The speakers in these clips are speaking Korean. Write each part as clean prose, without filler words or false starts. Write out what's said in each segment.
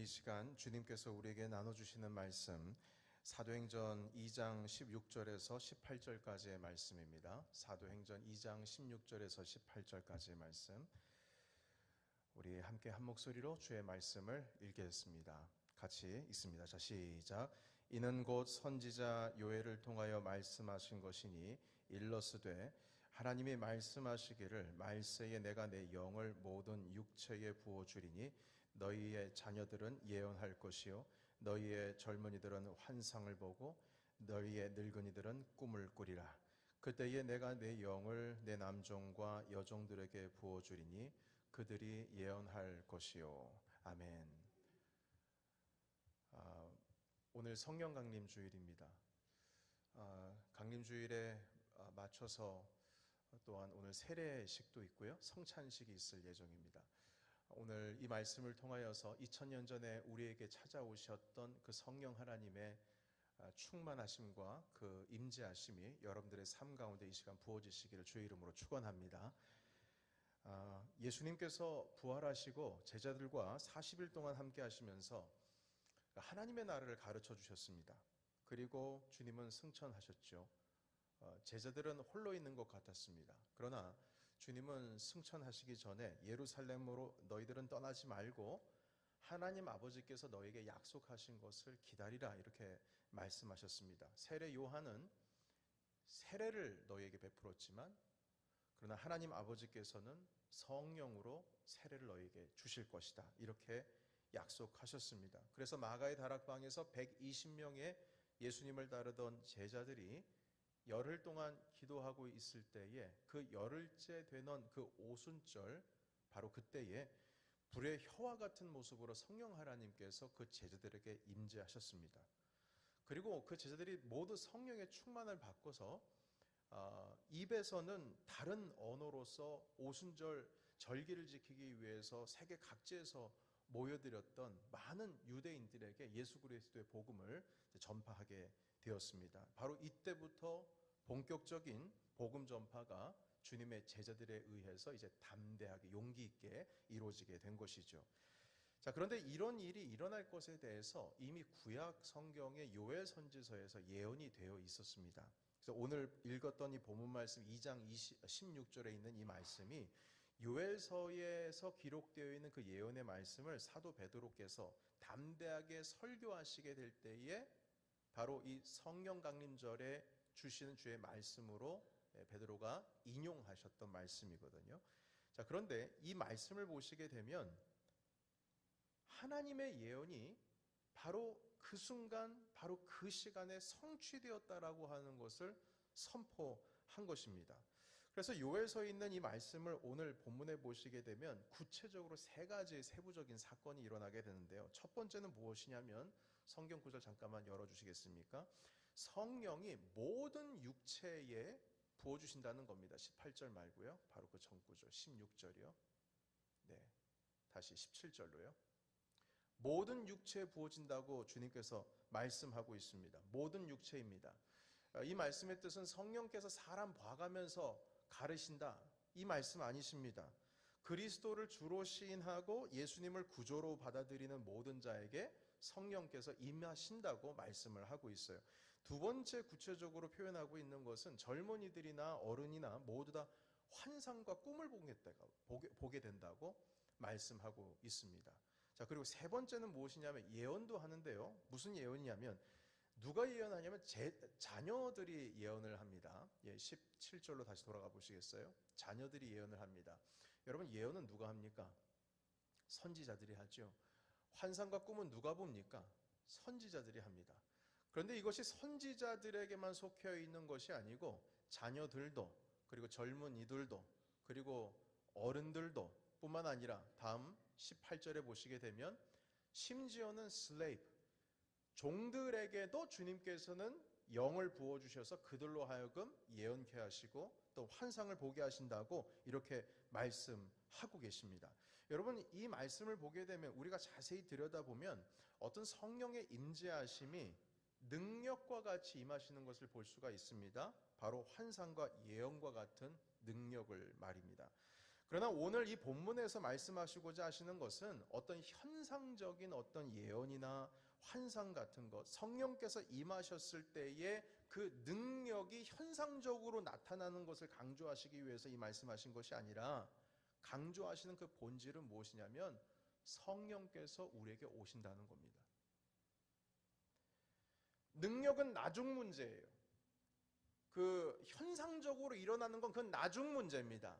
이 시간 주님께서 우리에게 나눠주시는 말씀 사도행전 2장 16절에서 18절까지의 말씀입니다. 사도행전 2장 16절에서 18절까지의 말씀, 우리 함께 한 목소리로 주의 말씀을 읽겠습니다. 같이 읽습니다. 자, 시작. 이는 곧 선지자 요엘을 통하여 말씀하신 것이니 일러스되 하나님이 말씀하시기를 말세에 내가 내 영을 모든 육체에 부어주리니 너희의 자녀들은 예언할 것이요 너희의 젊은이들은 환상을 보고 너희의 늙은이들은 꿈을 꾸리라. 그때에 내가 내 영을 내 남종과 여종들에게 부어주리니 그들이 예언할 것이요. 아멘. 오늘 성령 강림 주일입니다. 강림 주일에 맞춰서 또한 오늘 세례식도 있고요, 성찬식이 있을 예정입니다. 오늘 이 말씀을 통하여서 2000년 전에 우리에게 찾아오셨던 그 성령 하나님의 충만하심과 그 임재하심이 여러분들의 삶 가운데 이 시간 부어지시기를 주의 이름으로 축원합니다. 예수님께서 부활하시고 제자들과 40일 동안 함께 하시면서 하나님의 나라를 가르쳐 주셨습니다. 그리고 주님은 승천하셨죠. 제자들은 홀로 있는 것 같았습니다. 그러나 주님은 승천하시기 전에 예루살렘으로 너희들은 떠나지 말고 하나님 아버지께서 너에게 약속하신 것을 기다리라, 이렇게 말씀하셨습니다. 세례 요한은 세례를 너희에게 베풀었지만 그러나 하나님 아버지께서는 성령으로 세례를 너희에게 주실 것이다, 이렇게 약속하셨습니다. 그래서 마가의 다락방에서 120명의 예수님을 따르던 제자들이 열흘 동안 기도하고 있을 때에 그 열흘째 되는 그 오순절, 바로 그때에 불의 혀와 같은 모습으로 성령 하나님께서 그 제자들에게 임재하셨습니다. 그리고 그 제자들이 모두 성령의 충만을 받고서 입에서는 다른 언어로서 오순절 절기를 지키기 위해서 세계 각지에서 모여들었던 많은 유대인들에게 예수 그리스도의 복음을 전파하게 되었습니다. 바로 이때부터 본격적인 복음 전파가 주님의 제자들에 의해서 이제 담대하게 용기 있게 이루어지게 된 것이죠. 자, 그런데 이런 일이 일어날 것에 대해서 이미 구약 성경의 요엘 선지서에서 예언이 되어 있었습니다. 그래서 오늘 읽었던 이 본문 말씀 2장 16절에 있는 이 말씀이 요엘서에서 기록되어 있는 그 예언의 말씀을 사도 베드로께서 담대하게 설교하시게 될 때에 바로 이 성령 강림절에 주시는 주의 말씀으로 베드로가 인용하셨던 말씀이거든요. 자, 그런데 이 말씀을 보시게 되면 하나님의 예언이 바로 그 순간, 바로 그 시간에 성취되었다라고 하는 것을 선포한 것입니다. 그래서 요엘서에 있는 이 말씀을 오늘 본문에 보시게 되면 구체적으로 세 가지의 세부적인 사건이 일어나게 되는데요. 첫 번째는 무엇이냐면 성경 구절 잠깐만 열어주시겠습니까? 성령이 모든 육체에 부어주신다는 겁니다. 18절 말고요. 바로 그 전구절 16절이요. 네, 다시 17절로요. 모든 육체에 부어진다고 주님께서 말씀하고 있습니다. 모든 육체입니다. 이 말씀의 뜻은 성령께서 사람 봐가면서 가르신다, 이 말씀 아니십니다. 그리스도를 주로 시인하고 예수님을 구조로 받아들이는 모든 자에게 성령께서 임하신다고 말씀을 하고 있어요. 두 번째 구체적으로 표현하고 있는 것은 젊은이들이나 어른이나 모두 다 환상과 꿈을 보게 된다고 말씀하고 있습니다. 자, 그리고 세 번째는 무엇이냐면 예언도 하는데요. 무슨 예언이냐면 누가 예언하냐면 자녀들이 예언을 합니다. 17절로 다시 돌아가 보시겠어요? 자녀들이 예언을 합니다. 여러분, 예언은 누가 합니까? 선지자들이 하죠. 환상과 꿈은 누가 봅니까? 선지자들이 합니다. 그런데 이것이 선지자들에게만 속해 있는 것이 아니고 자녀들도, 그리고 젊은이들도, 그리고 어른들도 뿐만 아니라 다음 18절에 보시게 되면 심지어는 슬레이브, 종들에게도 주님께서는 영을 부어주셔서 그들로 하여금 예언케 하시고 또 환상을 보게 하신다고 이렇게 말씀하고 계십니다. 여러분, 이 말씀을 보게 되면 우리가 자세히 들여다보면 어떤 성령의 임재하심이 능력과 같이 임하시는 것을 볼 수가 있습니다. 바로 환상과 예언과 같은 능력을 말입니다. 그러나 오늘 이 본문에서 말씀하시고자 하시는 것은 어떤 현상적인 어떤 예언이나 환상 같은 것, 성령께서 임하셨을 때의 그 능력이 현상적으로 나타나는 것을 강조하시기 위해서 이 말씀하신 것이 아니라, 강조하시는 그 본질은 무엇이냐면 성령께서 우리에게 오신다는 겁니다. 능력은 나중 문제예요. 그 현상적으로 일어나는 건 그건 나중 문제입니다.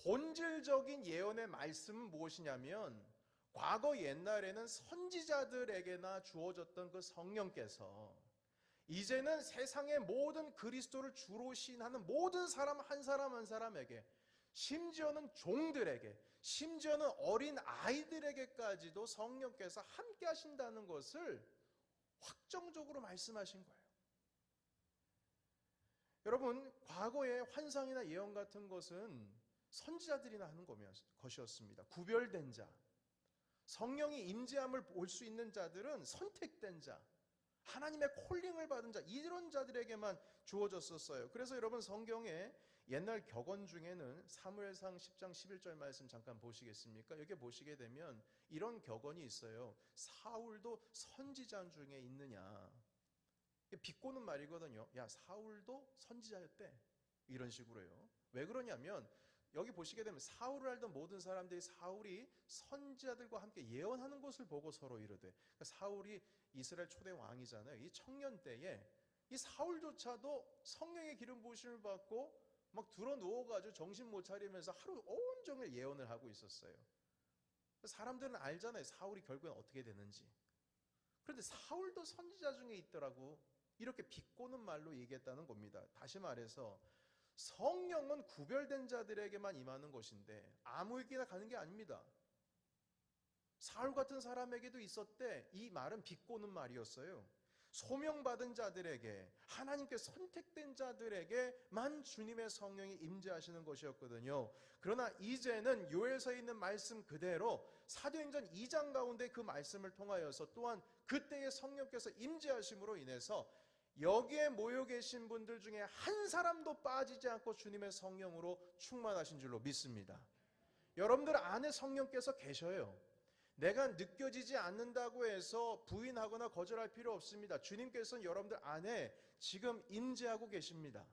본질적인 예언의 말씀은 무엇이냐면, 과거 옛날에는 선지자들에게나 주어졌던 그 성령께서 이제는 세상의 모든 그리스도를 주로 시인하는 모든 사람 한 사람 한 사람에게, 심지어는 종들에게, 심지어는 어린 아이들에게까지도 성령께서 함께 하신다는 것을 확정적으로 말씀하신 거예요. 여러분, 과거의 환상이나 예언 같은 것은 선지자들이나 하는 것이었습니다. 구별된 자, 성령이 임재함을 볼 수 있는 자들은 선택된 자, 하나님의 콜링을 받은 자, 이런 자들에게만 주어졌었어요. 그래서 여러분, 성경에 옛날 격언 중에는 사무엘상 10장 11절 말씀 잠깐 보시겠습니까? 여기 보시게 되면 이런 격언이 있어요. 사울도 선지자 중에 있느냐. 비꼬는 말이거든요. 야, 사울도 선지자였대. 이런 식으로요. 왜 그러냐면 여기 보시게 되면 사울을 알던 모든 사람들이 사울이 선지자들과 함께 예언하는 것을 보고 서로 이르되, 그러니까 사울이 이스라엘 초대 왕이잖아요. 이 청년 때에 이 사울조차도 성령의 기름 부으심을 받고 막 들어 누워가지고 정신 못 차리면서 하루 온종일 예언을 하고 있었어요. 사람들은 알잖아요. 사울이 결국엔 어떻게 되는지. 그런데 사울도 선지자 중에 있더라고. 이렇게 비꼬는 말로 얘기했다는 겁니다. 다시 말해서 성령은 구별된 자들에게만 임하는 것인데 아무에게나 가는 게 아닙니다. 사울 같은 사람에게도 있었대. 이 말은 비꼬는 말이었어요. 소명받은 자들에게, 하나님께 선택된 자들에게만 주님의 성령이 임재하시는 것이었거든요. 그러나 이제는 요엘서에 있는 말씀 그대로 사도행전 2장 가운데 그 말씀을 통하여서 또한 그때의 성령께서 임재하심으로 인해서 여기에 모여 계신 분들 중에 한 사람도 빠지지 않고 주님의 성령으로 충만하신 줄로 믿습니다. 여러분들 안에 성령께서 계셔요. 내가 느껴지지 않는다고 해서 부인하거나 거절할 필요 없습니다. 주님께서는 여러분들 안에 지금 임재하고 계십니다.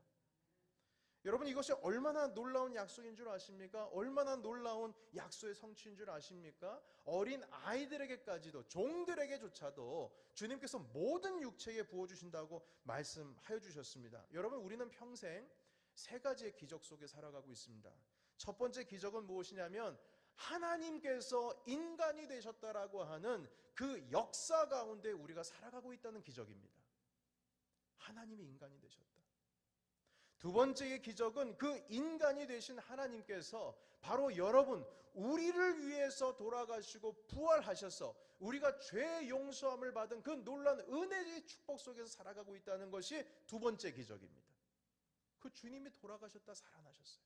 여러분, 이것이 얼마나 놀라운 약속인 줄 아십니까? 얼마나 놀라운 약속의 성취인 줄 아십니까? 어린 아이들에게까지도, 종들에게조차도 주님께서 모든 육체에 부어주신다고 말씀하여 주셨습니다. 여러분, 우리는 평생 세 가지의 기적 속에 살아가고 있습니다. 첫 번째 기적은 무엇이냐면 하나님께서 인간이 되셨다라고 하는 그 역사 가운데 우리가 살아가고 있다는 기적입니다. 하나님이 인간이 되셨다. 두 번째의 기적은 그 인간이 되신 하나님께서 바로 여러분, 우리를 위해서 돌아가시고 부활하셔서 우리가 죄의 용서함을 받은 그 놀라운 은혜의 축복 속에서 살아가고 있다는 것이 두 번째 기적입니다. 그 주님이 돌아가셨다 살아나셨어요.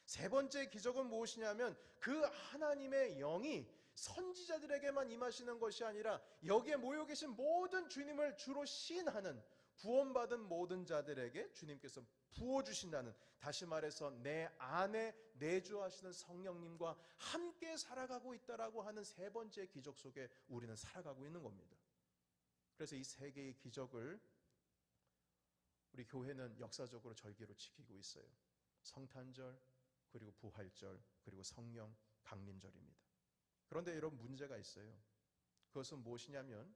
세 번째 기적은 무엇이냐면 그 하나님의 영이 선지자들에게만 임하시는 것이 아니라 여기에 모여 계신 모든 주님을 주로 시인하는 구원받은 모든 자들에게 주님께서 부어주신다는, 다시 말해서 내 안에 내주하시는 성령님과 함께 살아가고 있다라고 하는 세 번째 기적 속에 우리는 살아가고 있는 겁니다. 그래서 이 세 개의 기적을 우리 교회는 역사적으로 절기로 지키고 있어요. 성탄절, 그리고 부활절, 그리고 성령 강림절입니다. 그런데 여러분, 문제가 있어요. 그것은 무엇이냐면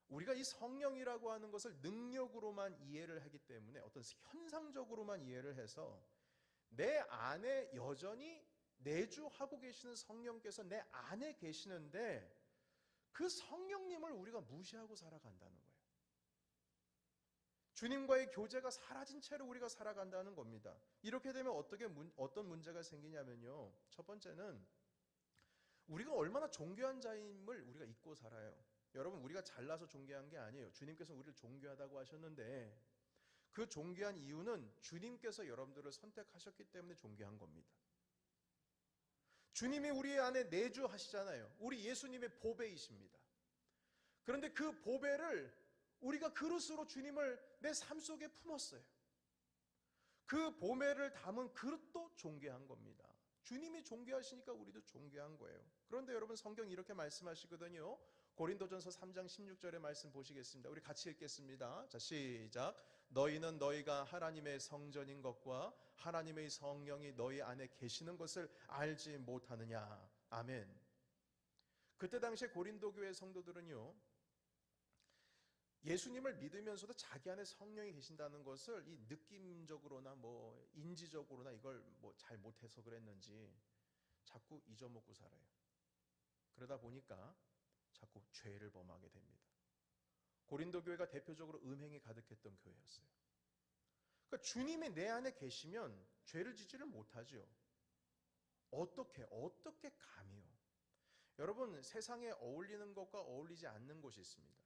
우리가 이 성령이라고 하는 것을 능력으로만 이해를 하기 때문에, 어떤 현상적으로만 이해를 해서 내 안에 여전히 내주하고 계시는 성령께서 내 안에 계시는데 그 성령님을 우리가 무시하고 살아간다는 거예요. 주님과의 교제가 사라진 채로 우리가 살아간다는 겁니다. 이렇게 되면 어떤 문제가 생기냐면요, 첫 번째는 우리가 얼마나 존귀한 자임을 우리가 잊고 살아요. 여러분, 우리가 잘나서 존귀한 게 아니에요. 주님께서 우리를 존귀하다고 하셨는데 그 존귀한 이유는 주님께서 여러분들을 선택하셨기 때문에 존귀한 겁니다. 주님이 우리 안에 내주하시잖아요. 우리 예수님의 보배이십니다. 그런데 그 보배를 우리가 그릇으로 주님을 내 삶 속에 품었어요. 그 보배를 담은 그릇도 존귀한 겁니다. 주님이 존귀하시니까 우리도 존귀한 거예요. 그런데 여러분 성경이 이렇게 말씀하시거든요. 고린도전서 3장 16절의 말씀 보시겠습니다. 우리 같이 읽겠습니다. 자, 시작. 너희는 너희가 하나님의 성전인 것과 하나님의 성령이 너희 안에 계시는 것을 알지 못하느냐. 아멘. 그때 당시에 고린도 교회 성도들은요, 예수님을 믿으면서도 자기 안에 성령이 계신다는 것을 이 느낌적으로나 뭐 인지적으로나 이걸 뭐 잘 못해서 그랬는지 자꾸 잊어먹고 살아요. 그러다 보니까 자꾸 죄를 범하게 됩니다. 고린도 교회가 대표적으로 음행이 가득했던 교회였어요. 그러니까 주님이 내 안에 계시면 죄를 짓지를 못하죠. 어떻게 감히요? 여러분, 세상에 어울리는 것과 어울리지 않는 것이 있습니다.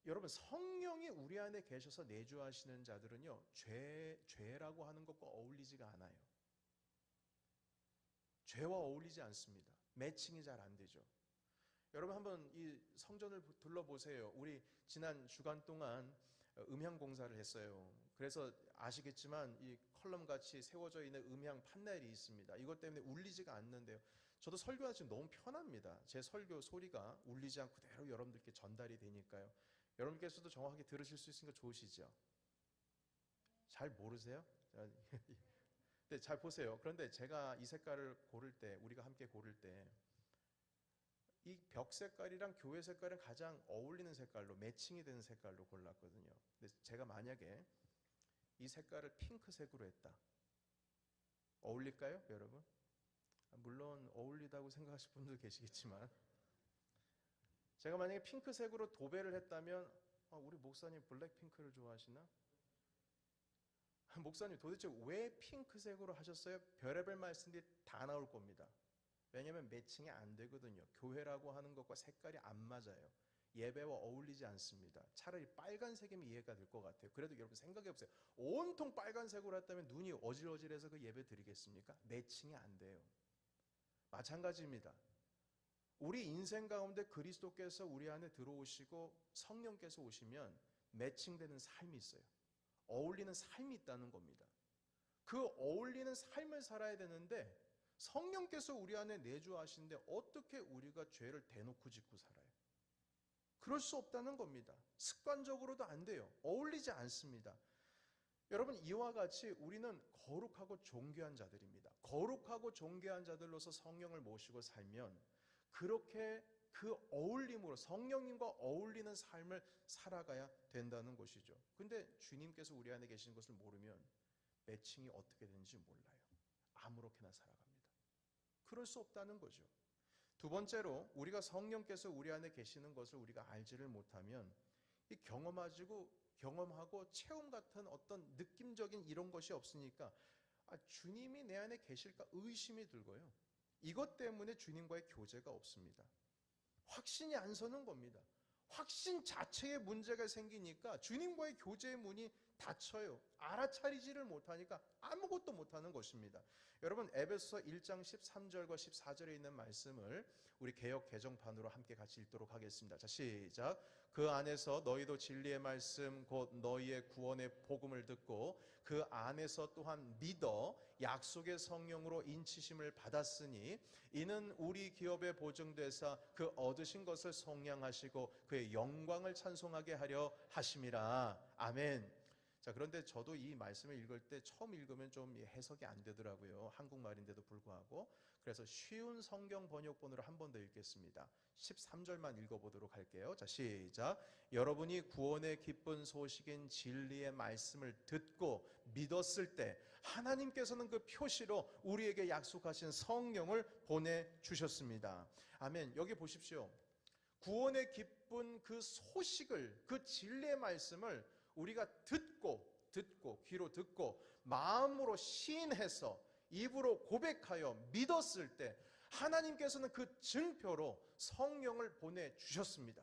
여러분, 성령이 우리 안에 계셔서 내주하시는 자들은요, 죄라고 하는 것과 어울리지가 않아요. 죄와 어울리지 않습니다. 매칭이 잘 안 되죠. 여러분, 한번 이 성전을 둘러보세요. 우리 지난 주간 동안 음향 공사를 했어요. 그래서 아시겠지만 이 컬럼같이 세워져 있는 음향 판넬이 있습니다. 이것 때문에 울리지가 않는데요. 저도 설교가 지금 너무 편합니다. 제 설교 소리가 울리지 않고 그대로 여러분들께 전달이 되니까요. 여러분께서도 정확하게 들으실 수 있으니까 좋으시죠? 잘 모르세요? 네, 잘 보세요. 그런데 제가 이 색깔을 고를 때, 우리가 함께 고를 때, 이 벽 색깔이랑 교회 색깔은 가장 어울리는 색깔로, 매칭이 되는 색깔로 골랐거든요. 근데 제가 만약에 이 색깔을 핑크색으로 했다. 어울릴까요, 여러분? 물론 어울리다고 생각하실 분도 계시겠지만, 제가 만약에 핑크색으로 도배를 했다면 우리 목사님 블랙핑크를 좋아하시나? 목사님 도대체 왜 핑크색으로 하셨어요? 별의별 말씀들이 다 나올 겁니다. 왜냐하면 매칭이 안 되거든요. 교회라고 하는 것과 색깔이 안 맞아요. 예배와 어울리지 않습니다. 차라리 빨간색이면 이해가 될 것 같아요. 그래도 여러분 생각해 보세요. 온통 빨간색으로 했다면 눈이 어질어질해서 그 예배 드리겠습니까? 매칭이 안 돼요. 마찬가지입니다. 우리 인생 가운데 그리스도께서 우리 안에 들어오시고 성령께서 오시면 매칭되는 삶이 있어요. 어울리는 삶이 있다는 겁니다. 그 어울리는 삶을 살아야 되는데 성령께서 우리 안에 내주하시는데 어떻게 우리가 죄를 대놓고 짓고 살아요? 그럴 수 없다는 겁니다. 습관적으로도 안 돼요. 어울리지 않습니다. 여러분, 이와 같이 우리는 거룩하고 존귀한 자들입니다. 거룩하고 존귀한 자들로서 성령을 모시고 살면 그렇게 그 어울림으로 성령님과 어울리는 삶을 살아가야 된다는 것이죠. 근데 주님께서 우리 안에 계시는 것을 모르면 매칭이 어떻게 되는지 몰라요. 아무렇게나 살아갑니다. 그럴 수 없다는 거죠. 두 번째로 우리가 성령께서 우리 안에 계시는 것을 우리가 알지를 못하면 이 경험하고 체험 같은 어떤 느낌적인 이런 것이 없으니까 주님이 내 안에 계실까 의심이 들고요. 이것 때문에 주님과의 교제가 없습니다. 확신이 안 서는 겁니다. 확신 자체에 문제가 생기니까 주님과의 교제의 문이 닫혀요. 알아차리지를 못하니까 아무것도 못하는 것입니다. 여러분, 에베소서 1장 13절과 14절에 있는 말씀을 우리 개역 개정판으로 함께 같이 읽도록 하겠습니다. 자, 시작. 그 안에서 너희도 진리의 말씀 곧 너희의 구원의 복음을 듣고 그 안에서 또한 믿어 약속의 성령으로 인치심을 받았으니 이는 우리 기업에 보증되사 그 얻으신 것을 속량하시고 그의 영광을 찬송하게 하려 하심이라. 아멘. 자, 그런데 저도 이 말씀을 읽을 때 처음 읽으면 좀 해석이 안 되더라고요. 한국말인데도 불구하고. 그래서 쉬운 성경 번역본으로 한 번 더 읽겠습니다. 13절만 읽어보도록 할게요. 자, 시작. 여러분이 구원의 기쁜 소식인 진리의 말씀을 듣고 믿었을 때 하나님께서는 그 표시로 우리에게 약속하신 성령을 보내주셨습니다. 아멘. 여기 보십시오. 구원의 기쁜 그 소식을, 그 진리의 말씀을 우리가 듣고 귀로 듣고 마음으로 시인해서 입으로 고백하여 믿었을 때 하나님께서는 그 증표로 성령을 보내주셨습니다.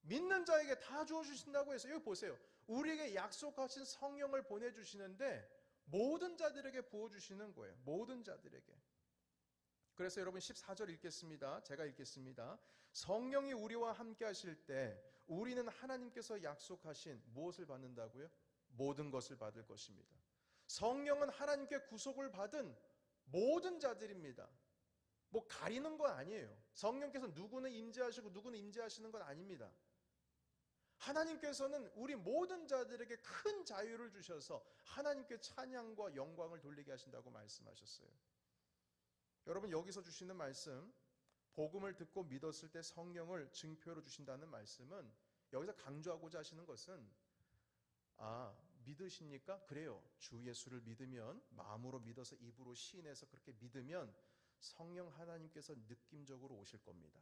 믿는 자에게 다 주어주신다고 해서 여기 보세요. 우리에게 약속하신 성령을 보내주시는데 모든 자들에게 부어주시는 거예요. 모든 자들에게. 그래서 여러분 14절 읽겠습니다. 제가 읽겠습니다. 성령이 우리와 함께 하실 때 우리는 하나님께서 약속하신 무엇을 받는다고요? 모든 것을 받을 것입니다. 성령은 하나님께 구속을 받은 모든 자들입니다. 뭐 가리는 건 아니에요. 성령께서 누구는 임재하시고 누구는 임재하시는 건 아닙니다. 하나님께서는 우리 모든 자들에게 큰 자유를 주셔서 하나님께 찬양과 영광을 돌리게 하신다고 말씀하셨어요. 여러분, 여기서 주시는 말씀, 복음을 듣고 믿었을 때 성령을 증표로 주신다는 말씀은 여기서 강조하고자 하시는 것은, 믿으십니까? 그래요. 주 예수를 믿으면, 마음으로 믿어서 입으로 시인해서 그렇게 믿으면 성령 하나님께서 느낌적으로 오실 겁니다.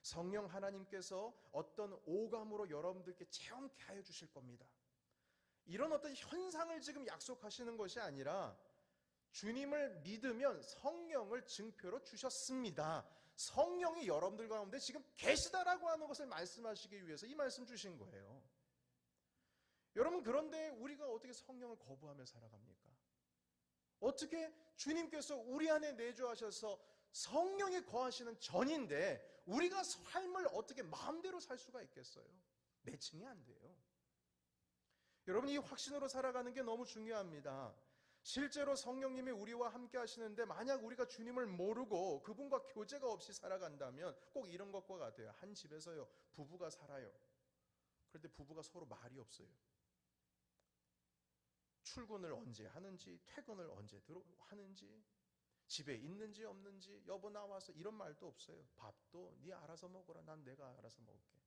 성령 하나님께서 어떤 오감으로 여러분들께 체험케 하여 주실 겁니다. 이런 어떤 현상을 지금 약속하시는 것이 아니라 주님을 믿으면 성령을 증표로 주셨습니다. 성령이 여러분들 가운데 지금 계시다라고 하는 것을 말씀하시기 위해서 이 말씀 주신 거예요. 여러분, 그런데 우리가 어떻게 성령을 거부하며 살아갑니까? 어떻게 주님께서 우리 안에 내주하셔서 성령이 거하시는 전인데 우리가 삶을 어떻게 마음대로 살 수가 있겠어요? 매칭이 안 돼요. 여러분, 이 확신으로 살아가는 게 너무 중요합니다. 실제로 성령님이 우리와 함께 하시는데 만약 우리가 주님을 모르고 그분과 교제가 없이 살아간다면 꼭 이런 것과 같아요. 한 집에서요, 부부가 살아요. 그런데 부부가 서로 말이 없어요. 출근을 언제 하는지, 퇴근을 언제 하는지, 집에 있는지 없는지, 여보 나와서 이런 말도 없어요. 밥도 네 알아서 먹어라, 난 내가 알아서 먹을게.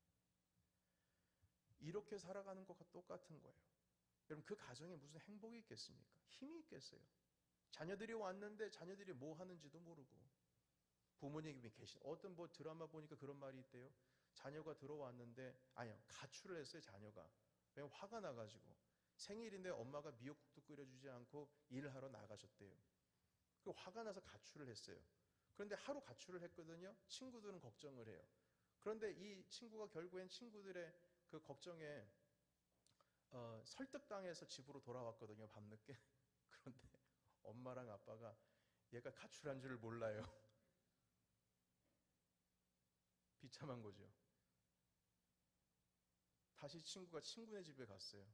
이렇게 살아가는 것과 똑같은 거예요. 여러분, 그 가정에 무슨 행복이 있겠습니까? 힘이 있겠어요? 자녀들이 왔는데 자녀들이 뭐 하는지도 모르고, 부모님이 어떤 드라마 보니까 그런 말이 있대요. 자녀가 들어왔는데, 가출을 했어요, 자녀가. 왜냐면 화가 나가지고 생일인데 엄마가 미역국도 끓여주지 않고 일하러 나가셨대요. 그 화가 나서 가출을 했어요. 그런데 하루 가출을 했거든요. 친구들은 걱정을 해요. 그런데 이 친구가 결국엔 친구들의 그 걱정에 설득당해서 집으로 돌아왔거든요, 밤늦게. 그런데 엄마랑 아빠가 얘가 가출한 줄 몰라요. 비참한 거죠. 다시 친구가 친구네 집에 갔어요.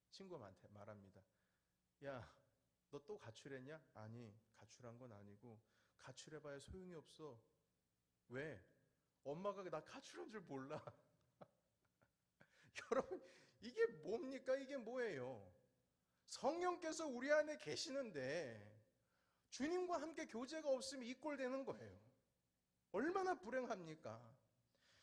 친구한테 말합니다. 야, 너 또 가출했냐? 아니, 가출한 건 아니고 가출해봐야 소용이 없어. 왜? 엄마가 나 가출한 줄 몰라. 여러분, 이게 뭡니까? 이게 뭐예요? 성령께서 우리 안에 계시는데 주님과 함께 교제가 없으면 이 꼴 되는 거예요. 얼마나 불행합니까?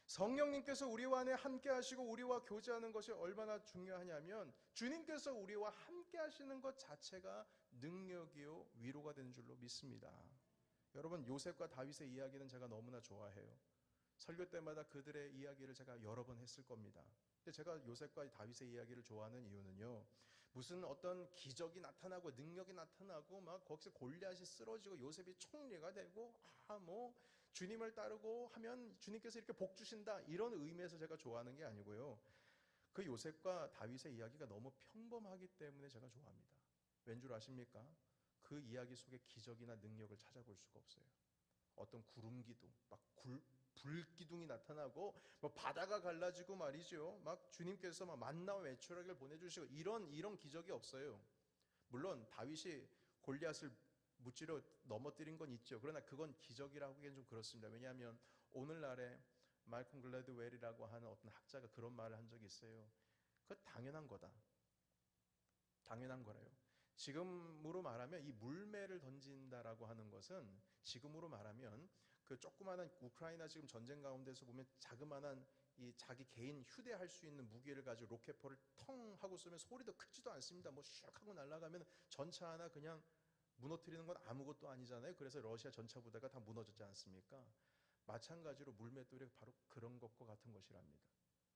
성령님께서 우리와 안에 함께 하시고 우리와 교제하는 것이 얼마나 중요하냐면 주님께서 우리와 함께 하시는 것 자체가 능력이요 위로가 되는 줄로 믿습니다. 여러분, 요셉과 다윗의 이야기는 제가 너무나 좋아해요. 설교 때마다 그들의 이야기를 제가 여러 번 했을 겁니다. 근데 제가 요셉과 다윗의 이야기를 좋아하는 이유는요, 무슨 어떤 기적이 나타나고 능력이 나타나고 막 거기서 골리앗이 쓰러지고 요셉이 총리가 되고 주님을 따르고 하면 주님께서 이렇게 복 주신다, 이런 의미에서 제가 좋아하는 게 아니고요, 그 요셉과 다윗의 이야기가 너무 평범하기 때문에 제가 좋아합니다. 왠 줄 아십니까? 그 이야기 속에 기적이나 능력을 찾아볼 수가 없어요. 어떤 구름기둥, 불기둥이 나타나고 바다가 갈라지고 말이죠, 막 주님께서 만나와 외출하기를 보내주시고 이런 기적이 없어요. 물론 다윗이 골리앗을 무찌러 넘어뜨린 건 있죠. 그러나 그건 기적이라고 하기엔 좀 그렇습니다. 왜냐하면 오늘날에 말콤 글래드웰이라고 하는 어떤 학자가 그런 말을 한 적이 있어요. 그거 당연한 거다. 당연한 거래요. 지금으로 말하면 이 물매를 던진다라고 하는 것은, 지금으로 말하면 그 조그마한 우크라이나 지금 전쟁 가운데서 보면 자그마한 이 자기 개인 휴대할 수 있는 무기를 가지고 로켓포를 텅 하고 쏘면 소리도 크지도 않습니다. 슉 하고 날아가면 전차 하나 그냥 무너뜨리는 건 아무것도 아니잖아요. 그래서 러시아 전차 부대가 다 무너졌지 않습니까? 마찬가지로 물맷돌이 바로 그런 것과 같은 것이랍니다.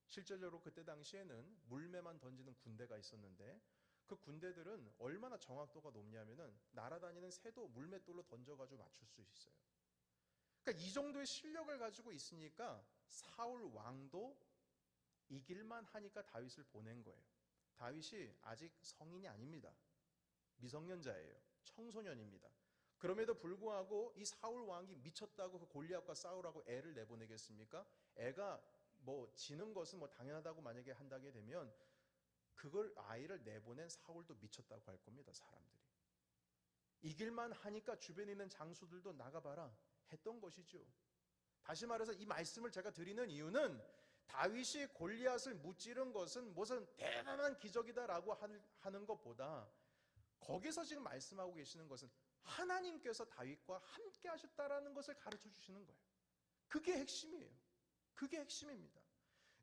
실제적으로 그때 당시에는 물매만 던지는 군대가 있었는데 그 군대들은 얼마나 정확도가 높냐면은 날아다니는 새도 물맷돌로 던져가지고 맞출 수 있어요. 그러니까 이 정도의 실력을 가지고 있으니까 사울 왕도 이길만 하니까 다윗을 보낸 거예요. 다윗이 아직 성인이 아닙니다. 미성년자예요. 청소년입니다. 그럼에도 불구하고 이 사울 왕이 미쳤다고 그 골리앗과 싸우라고 애를 내보내겠습니까? 애가 지는 것은 당연하다고 만약에 한다게 되면 그걸 아이를 내보낸 사울도 미쳤다고 할 겁니다. 사람들이. 이길만 하니까 주변에 있는 장수들도 나가봐라 했던 것이죠. 다시 말해서 이 말씀을 제가 드리는 이유는 다윗이 골리앗을 무찌른 것은 무슨 대단한 기적이다라고 하는 것보다 거기서 지금 말씀하고 계시는 것은 하나님께서 다윗과 함께 하셨다라는 것을 가르쳐 주시는 거예요. 그게 핵심이에요. 그게 핵심입니다.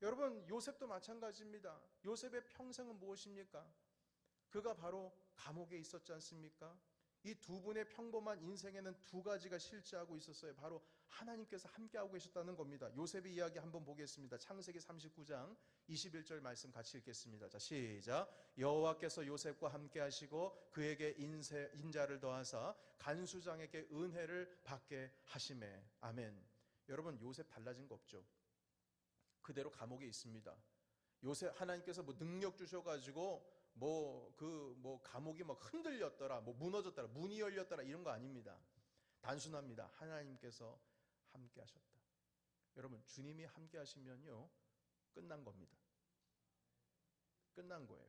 여러분, 요셉도 마찬가지입니다. 요셉의 평생은 무엇입니까? 그가 바로 감옥에 있었지 않습니까? 이 두 분의 평범한 인생에는 두 가지가 실제하고 있었어요. 바로 하나님께서 함께하고 계셨다는 겁니다. 요셉의 이야기 한번 보겠습니다. 창세기 39장 21절 말씀 같이 읽겠습니다. 자, 시작. 여호와께서 요셉과 함께 하시고 그에게 인자를 더하사 간수장에게 은혜를 받게 하시매. 아멘. 여러분, 요셉 달라진 거 없죠? 그대로 감옥에 있습니다. 요셉 하나님께서 능력 주셔가지고 감옥이 흔들렸더라, 무너졌더라, 문이 열렸더라, 이런 거 아닙니다. 단순합니다. 하나님께서 함께 하셨다. 여러분, 주님이 함께 하시면요, 끝난 겁니다. 끝난 거예요.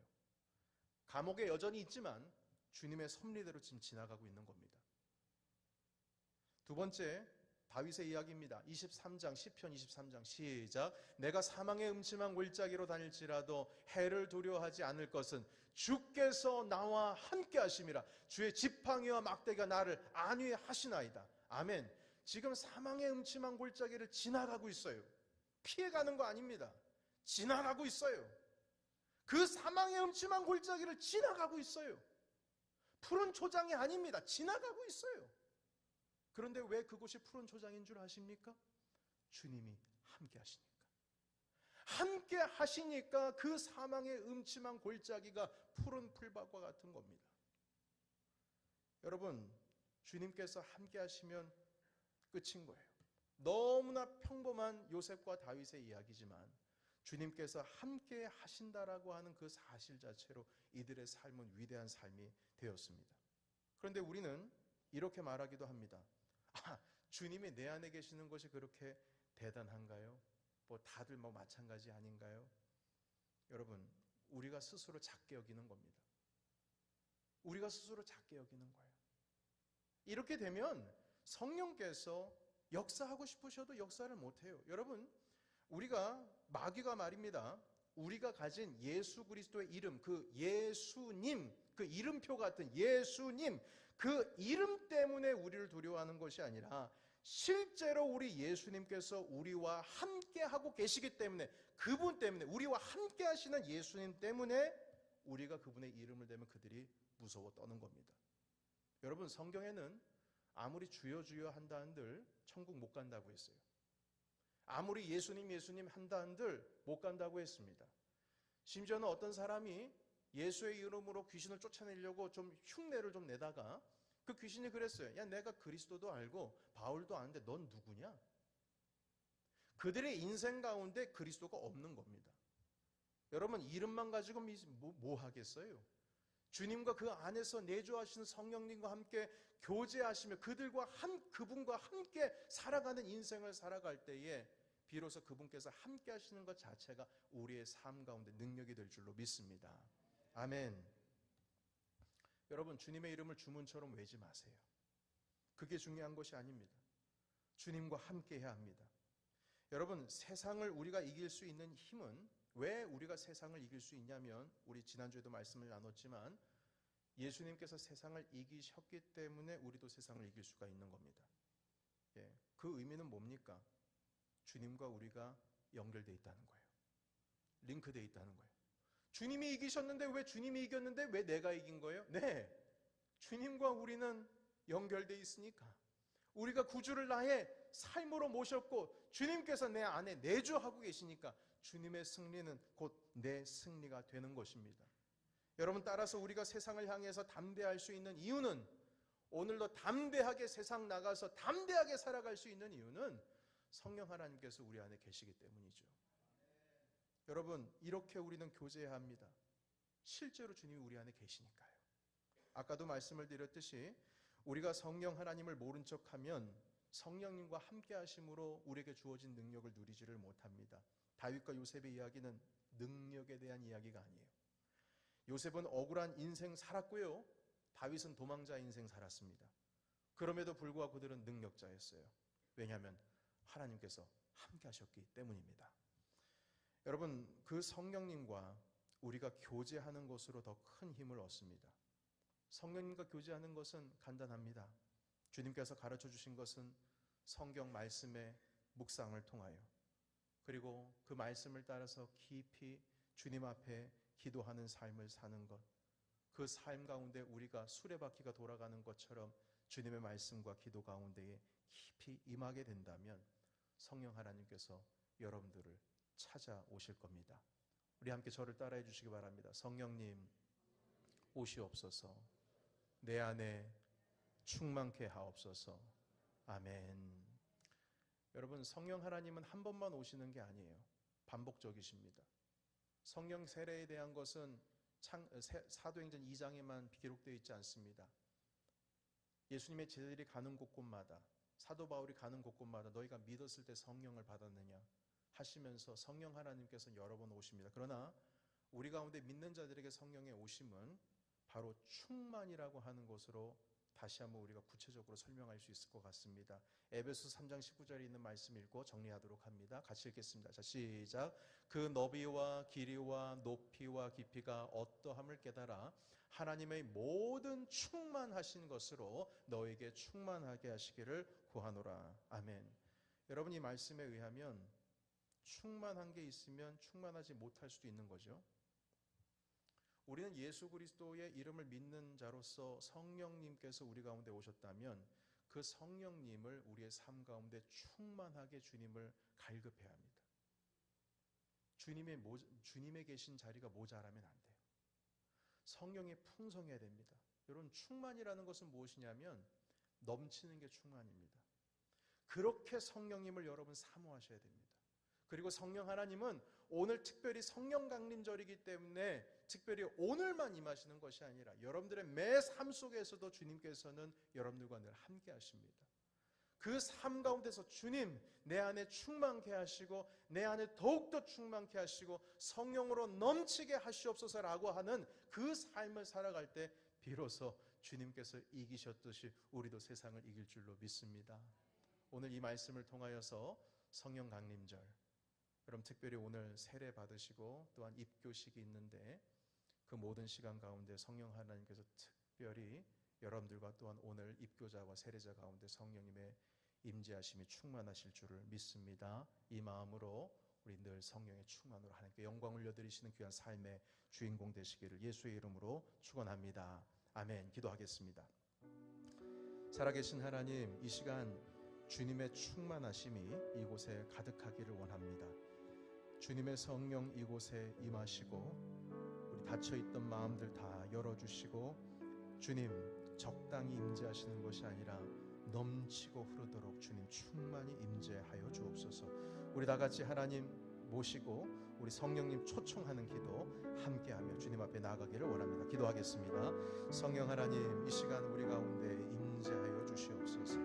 감옥에 여전히 있지만 주님의 섭리대로 지금 지나가고 있는 겁니다. 두 번째, 다윗의 이야기입니다. 23장, 시편 23장 시작. 내가 사망의 음침한 골짜기로 다닐지라도 해를 두려워하지 않을 것은 주께서 나와 함께 하심이라. 주의 지팡이와 막대가 나를 안위하시나이다. 아멘. 지금 사망의 음침한 골짜기를 지나가고 있어요. 피해가는 거 아닙니다. 지나가고 있어요. 그 사망의 음침한 골짜기를 지나가고 있어요. 푸른 초장이 아닙니다. 지나가고 있어요. 그런데 왜 그곳이 푸른 초장인 줄 아십니까? 주님이 함께 하시니까. 함께 하시니까 그 사망의 음침한 골짜기가 푸른 풀밭과 같은 겁니다. 여러분, 주님께서 함께 하시면 끝인 거예요. 너무나 평범한 요셉과 다윗의 이야기지만 주님께서 함께 하신다라고 하는 그 사실 자체로 이들의 삶은 위대한 삶이 되었습니다. 그런데 우리는 이렇게 말하기도 합니다. 주님이 내 안에 계시는 것이 그렇게 대단한가요? 다들 마찬가지 아닌가요? 여러분, 우리가 스스로 작게 여기는 겁니다. 우리가 스스로 작게 여기는 거예요. 이렇게 되면 성령께서 역사하고 싶으셔도 역사를 못해요. 여러분, 우리가 마귀가 말입니다. 우리가 가진 예수 그리스도의 이름, 그 예수님, 그 이름표 같은 예수님, 그 이름 때문에 우리를 두려워하는 것이 아니라 실제로 우리 예수님께서 우리와 함께 하고 계시기 때문에, 그분 때문에, 우리와 함께 하시는 예수님 때문에 우리가 그분의 이름을 대면 그들이 무서워 떠는 겁니다. 여러분, 성경에는 아무리 주여 주여 한다 한들 천국 못 간다고 했어요. 아무리 예수님 예수님 한다 한들 못 간다고 했습니다. 심지어는 어떤 사람이 예수의 이름으로 귀신을 쫓아내려고 좀 흉내를 좀 내다가 그 귀신이 그랬어요. 야, 내가 그리스도도 알고 바울도 아는데 넌 누구냐? 그들의 인생 가운데 그리스도가 없는 겁니다. 여러분, 이름만 가지고 뭐 하겠어요? 주님과 그 안에서 내주하시는 성령님과 함께 교제하시며 그분과 함께 살아가는 인생을 살아갈 때에 비로소 그분께서 함께 하시는 것 자체가 우리의 삶 가운데 능력이 될 줄로 믿습니다. 아멘. 여러분, 주님의 이름을 주문처럼 외지 마세요. 그게 중요한 것이 아닙니다. 주님과 함께 해야 합니다. 여러분, 세상을 우리가 이길 수 있는 힘은, 왜 우리가 세상을 이길 수 있냐면, 우리 지난주에도 말씀을 나눴지만 예수님께서 세상을 이기셨기 때문에 우리도 세상을 이길 수가 있는 겁니다. 그 의미는 뭡니까? 주님과 우리가 연결되어 있다는 거예요. 링크되어 있다는 거예요. 주님이 이기셨는데 왜 주님이 이겼는데 왜 내가 이긴 거예요? 네, 주님과 우리는 연결되어 있으니까. 우리가 구주를 나의 삶으로 모셨고 주님께서 내 안에 내주하고 계시니까 주님의 승리는 곧 내 승리가 되는 것입니다. 여러분, 따라서 우리가 세상을 향해서 담대할 수 있는 이유는, 오늘도 담대하게 세상 나가서 담대하게 살아갈 수 있는 이유는 성령 하나님께서 우리 안에 계시기 때문이죠. 여러분, 이렇게 우리는 교제해야 합니다. 실제로 주님이 우리 안에 계시니까요. 아까도 말씀을 드렸듯이 우리가 성령 하나님을 모른 척하면 성령님과 함께 하심으로 우리에게 주어진 능력을 누리지를 못합니다. 다윗과 요셉의 이야기는 능력에 대한 이야기가 아니에요. 요셉은 억울한 인생 살았고요. 다윗은 도망자 인생 살았습니다. 그럼에도 불구하고 그들은 능력자였어요. 왜냐하면 하나님께서 함께 하셨기 때문입니다. 여러분, 그 성령님과 우리가 교제하는 것으로 더 큰 힘을 얻습니다. 성령님과 교제하는 것은 간단합니다. 주님께서 가르쳐 주신 것은 성경 말씀의 묵상을 통하여, 그리고 그 말씀을 따라서 깊이 주님 앞에 기도하는 삶을 사는 것, 그 삶 가운데 우리가 수레바퀴가 돌아가는 것처럼 주님의 말씀과 기도 가운데에 깊이 임하게 된다면 성령 하나님께서 여러분들을 찾아오실 겁니다. 우리 함께 저를 따라해 주시기 바랍니다. 성령님 오시옵소서. 내 안에 충만케 하옵소서. 아멘. 여러분, 성령 하나님은 한 번만 오시는 게 아니에요. 반복적이십니다. 성령 세례에 대한 것은 사도행전 2장에만 기록되어 있지 않습니다. 예수님의 제자들이 가는 곳곳마다, 사도 바울이 가는 곳곳마다 너희가 믿었을 때 성령을 받았느냐 하시면서 성령 하나님께서 여러 번 오십니다. 그러나 우리 가운데 믿는 자들에게 성령의 오심은 바로 충만이라고 하는 것으로 다시 한번 우리가 구체적으로 설명할 수 있을 것 같습니다. 에베소 3장 19절에 있는 말씀 읽고 정리하도록 합니다. 같이 읽겠습니다. 자, 시작. 그 너비와 길이와 높이와 깊이가 어떠함을 깨달아 하나님의 모든 충만하신 것으로 너에게 충만하게 하시기를 구하노라. 아멘. 여러분, 이 말씀에 의하면 충만한 게 있으면 충만하지 못할 수도 있는 거죠. 우리는 예수 그리스도의 이름을 믿는 자로서 성령님께서 우리 가운데 오셨다면 그 성령님을 우리의 삶 가운데 충만하게 주님을 갈급해야 합니다. 주님의 계신 자리가 모자라면 안 돼요. 성령이 풍성해야 됩니다. 여러분, 충만이라는 것은 무엇이냐면 넘치는 게 충만입니다. 그렇게 성령님을 여러분 사모하셔야 됩니다. 그리고 성령 하나님은 오늘 특별히 성령 강림절이기 때문에 특별히 오늘만 임하시는 것이 아니라 여러분들의 매 삶 속에서도 주님께서는 여러분들과 늘 함께 하십니다. 그 삶 가운데서 주님 내 안에 충만케 하시고 내 안에 더욱더 충만케 하시고 성령으로 넘치게 하시옵소서라고 하는 그 삶을 살아갈 때 비로소 주님께서 이기셨듯이 우리도 세상을 이길 줄로 믿습니다. 오늘 이 말씀을 통하여서 성령 강림절, 여러분 특별히 오늘 세례 받으시고 또한 입교식이 있는데 그 모든 시간 가운데 성령 하나님께서 특별히 여러분들과 또한 오늘 입교자와 세례자 가운데 성령님의 임재하심이 충만하실 줄을 믿습니다. 이 마음으로 우리 늘 성령의 충만으로 하나님께 영광 올려드리시는 귀한 삶의 주인공 되시기를 예수의 이름으로 축원합니다. 아멘. 기도하겠습니다. 살아계신 하나님, 이 시간 주님의 충만하심이 이곳에 가득하기를 원합니다. 주님의 성령 이곳에 임하시고 우리 닫혀있던 마음들 다 열어주시고 주님 적당히 임재하시는 것이 아니라 넘치고 흐르도록 주님 충만히 임재하여 주옵소서. 우리 다 같이 하나님 모시고 우리 성령님 초청하는 기도 함께하며 주님 앞에 나아가기를 원합니다. 기도하겠습니다. 성령 하나님, 이 시간 우리 가운데 임재하여 주시옵소서.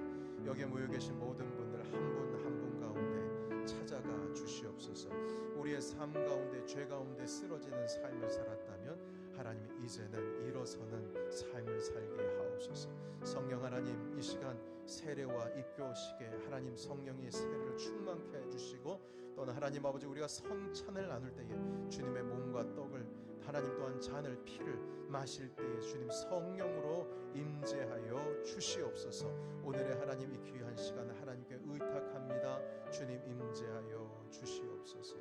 여기에 모여 계신 모든 분들 한 분 한 분 가운데 찾아가 주시옵소서. 우리의 삶 가운데 죄 가운데 쓰러지는 삶을 살았다면 하나님 이제는 일어서는 삶을 살게 하옵소서. 성령 하나님, 이 시간 세례와 입교식에 하나님 성령의 세례를 충만케 해주시고 또는 하나님 아버지 우리가 성찬을 나눌 때에 주님의 몸과 떡을 하나님 또한 잔을 피를 마실 때에 주님 성령으로 임재하여 주시옵소서. 오늘의 하나님 이 귀한 시간을 하나님께 의탁합니다. 주님 임재하여 주시옵소서.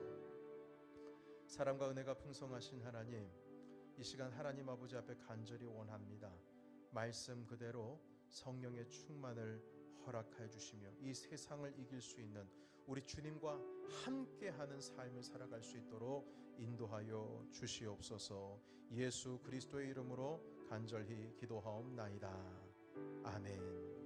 사랑과 은혜가 풍성하신 하나님, 이 시간 하나님 아버지 앞에 간절히 원합니다. 말씀 그대로 성령의 충만을 허락하여 주시며 이 세상을 이길 수 있는 우리 주님과 함께하는 삶을 살아갈 수 있도록 인도하여 주시옵소서. 예수 그리스도의 이름으로 간절히 기도하옵나이다. 아멘.